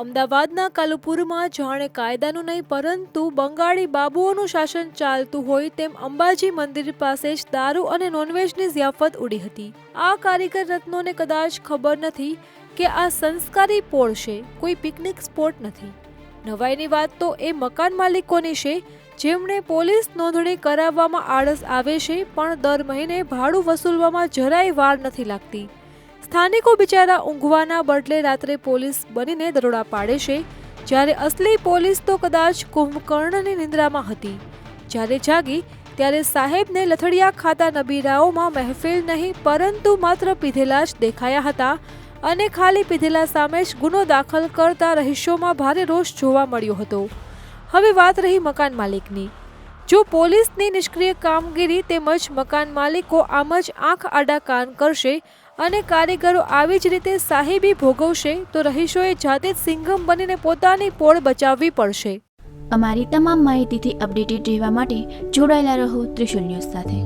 અમદાવાદના કાલુપુરમાં જાણે કાયદાનું નહીં પરંતુ બંગાળી બાબુઓનું શાસન ચાલતું હોય તેમ અંબાજી મંદિર પાસે જ દારૂ અને નોનવેજની ઝિયાફત ઉડી હતી। આ કારીગર રત્નોને કદાચ ખબર નથી કે આ સંસ્કારી પોળ છે, કોઈ પિકનિક સ્પોટ નથી। નવાઈની વાત તો એ મકાન માલિકોની છે જેમણે પોલીસ નોંધણી કરાવવામાં આળસ આવે છે, પણ દર મહિને ભાડું વસૂલવામાં જરાય વાર નથી લાગતી। સ્થાનિકો બિચારા ઊંઘવાના બદલે રાત્રે પોલીસ બનીને દરોડા પાડે છે, જ્યારે અસલી પોલીસ તો કદાચ કુંભકર્ણની નિંદ્રામાં હતી। જ્યારે જાગી ત્યારે સાહેબને લથડિયા ખાતા નબીરાઓમાં મહેફિલ નહીં પરંતુ માત્ર પીધેલા જ દેખાયા હતા અને ખાલી પીધેલા સામે જ ગુનો દાખલ કરતા રહીશોમાં ભારે રોષ જોવા મળ્યો હતો। હવે વાત રહી મકાન માલિકની। જો પોલીસની નિષ્ક્રિય કામગીરી તેમજ મકાન માલિકો આમ જ આંખ આડા કાન કરશે અને કારીગરો આવી જ રીતે સાહેબી ભોગવશે તો રહીશોએ જાતે જ સિંઘમ બનીને પોતાની પોળ બચાવવી પડશે। અમારી તમામ માહિતીથી અપડેટેડ રહેવા માટે જોડાયેલા રહો ત્રિશુલ ન્યૂઝ સાથે।